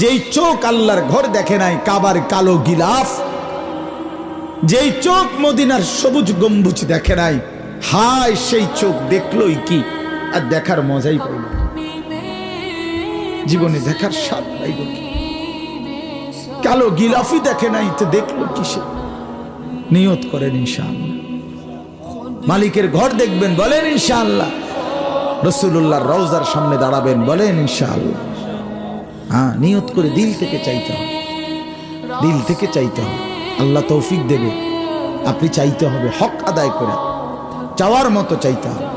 যেই চোখ আল্লাহর ঘর দেখে নাই, কাবার কালো গিলাফ, যেই চোখ মদিনার সবুজ গম্বুজ দেখে নাই, হায় সেই চোখ দেখলোই কি আর দেখার মজাই পাইল, জীবনে দেখার স্বাদ পাইল কি? কালো গিলাফই দেখে নাই তো দেখলো কিসে? নিয়ত করেন ইনশাআল্লাহ মালিকের ঘর দেখবেন, বলেন ইনশাআল্লাহ। রাসূলুল্লাহর রওজার সামনে দাঁড়াবেন, বলেন ইনশাআল্লাহ। হ্যাঁ, নিয়ত করে দিল থেকে চাইতে হবে, দিল থেকে চাইতে হবে। আল্লাহ তৌফিক দেবে। আপনি চাইতে হবে, হক আদায় করে চাওয়ার মতো চাইতে হবে।